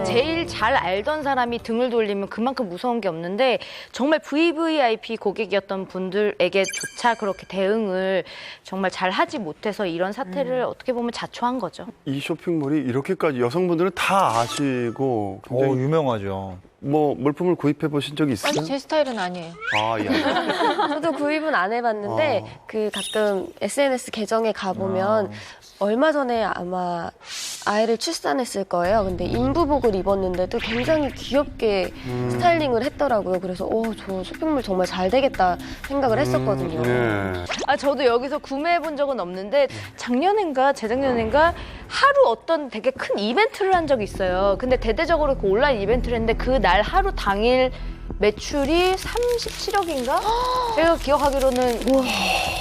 제일 잘 알던 사람이 등을 돌리면 그만큼 무서운 게 없는데 정말 VVIP 고객이었던 분들에게조차 그렇게 대응을 정말 잘 하지 못해서 이런 사태를 어떻게 보면 자초한 거죠. 이 쇼핑몰이 이렇게까지 여성분들은 다 아시고 굉장히 유명하죠. 뭐 물품을 구입해 보신 적이 있어요? 아니, 제 스타일은 아니에요. 아, 예. 저도 구입은 안 해봤는데 그 가끔 SNS 계정에 가보면 얼마 전에 아마 아이를 출산했을 거예요. 근데 인부복을 입었는데도 굉장히 귀엽게 스타일링을 했더라고요. 그래서 저 쇼핑몰 정말 잘 되겠다 생각을 했었거든요. 예. 저도 여기서 구매해 본 적은 없는데 작년인가 재작년인가 하루 어떤 되게 큰 이벤트를 한 적이 있어요. 근데 대대적으로 그 온라인 이벤트를 했는데 그 날 하루 당일 매출이 37억인가? 제가 기억하기로는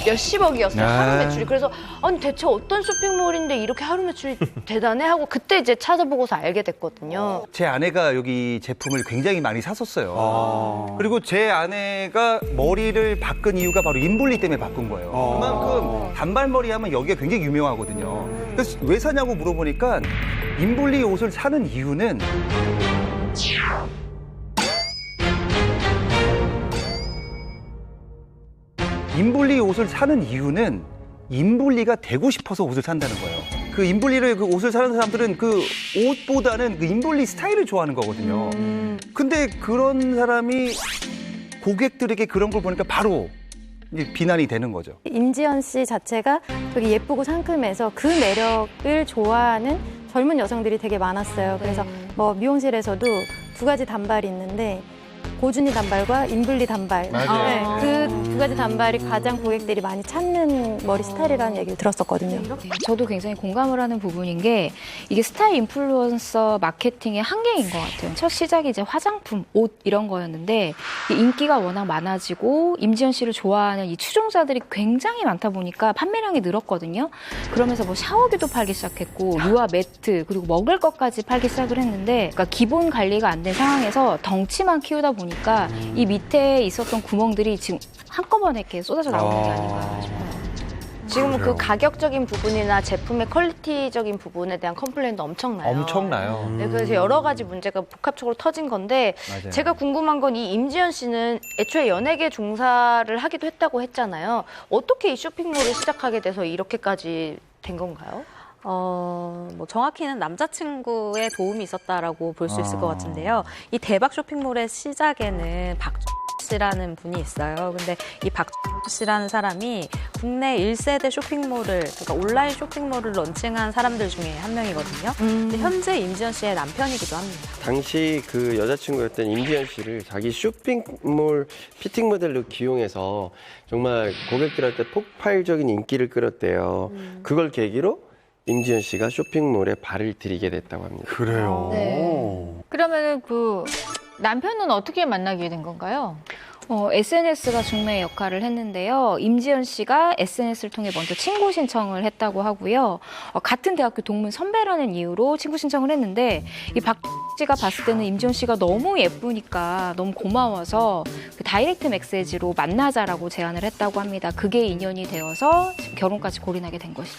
몇십억이었어요. 하루 매출이. 그래서 아니 대체 어떤 쇼핑몰인데 이렇게 하루 매출이 대단해? 하고 그때 이제 찾아보고서 알게 됐거든요. 제 아내가 여기 제품을 굉장히 많이 샀었어요. 그리고 제 아내가 머리를 바꾼 이유가 바로 인블리 때문에 바꾼 거예요. 그만큼 단발머리 하면 여기가 굉장히 유명하거든요. 그래서 왜 사냐고 물어보니까 인블리 옷을 사는 이유는 인블리 옷을 사는 이유는 인블리가 되고 싶어서 옷을 산다는 거예요. 그 인블리를 그 옷을 사는 사람들은 그 옷보다는 그 인블리 스타일을 좋아하는 거거든요. 근데 그런 사람이 고객들에게 그런 걸 보니까 바로 이제 비난이 되는 거죠. 임지연 씨 자체가 되게 예쁘고 상큼해서 그 매력을 좋아하는 젊은 여성들이 되게 많았어요. 그래서 뭐 미용실에서도 두 가지 단발이 있는데 고준이 단발과 인블리 단발. 맞아요. 그 두 가지 단발이 가장 고객들이 많이 찾는 머리 스타일이라는 얘기를 들었었거든요. 저도 굉장히 공감을 하는 부분인 게 이게 스타일 인플루언서 마케팅의 한계인 것 같아요. 첫 시작이 이제 화장품, 옷 이런 거였는데 이 인기가 워낙 많아지고 임지연 씨를 좋아하는 이 추종자들이 굉장히 많다 보니까 판매량이 늘었거든요. 그러면서 뭐 샤워기도 팔기 시작했고 유아 매트 그리고 먹을 것까지 팔기 시작을 했는데 그러니까 기본 관리가 안 된 상황에서 덩치만 키우다 보니까 이 밑에 있었던 구멍들이 지금 한꺼번에 이렇게 쏟아져 나오는 게 아닌가 싶어요. 지금은 그 가격적인 부분이나 제품의 퀄리티적인 부분에 대한 컴플레인도 엄청나요. 엄청나요. 네, 그래서 여러 가지 문제가 복합적으로 터진 건데 맞아요. 제가 궁금한 건 이 임지연 씨는 애초에 연예계 종사를 하기도 했다고 했잖아요. 어떻게 이 쇼핑몰을 시작하게 돼서 이렇게까지 된 건가요? 뭐 정확히는 남자친구의 도움이 있었다라고 볼 수 있을 것 같은데요. 이 대박 쇼핑몰의 시작에는 박 씨라는 분이 있어요. 근데 이 박 씨라는 사람이 국내 1세대 쇼핑몰을, 그러니까 온라인 쇼핑몰을 런칭한 사람들 중에 한 명이거든요. 근데 현재 임지연 씨의 남편이기도 합니다. 당시 그 여자친구였던 임지연 씨를 자기 쇼핑몰 피팅 모델로 기용해서 정말 고객들한테 폭발적인 인기를 끌었대요. 그걸 계기로 임지연 씨가 쇼핑몰에 발을 들이게 됐다고 합니다. 그래요. 그러면은 그 남편은 어떻게 만나게 된 건가요? SNS가 중매의 역할을 했는데요. 임지연 씨가 SNS를 통해 먼저 친구 신청을 했다고 하고요. 같은 대학교 동문 선배라는 이유로 친구 신청을 했는데 이 박 씨가 봤을 때는 임지연 씨가 너무 예쁘니까 너무 고마워서 그 다이렉트 메시지로 만나자라고 제안을 했다고 합니다. 그게 인연이 되어서 지금 결혼까지 골인하게 된 것이죠.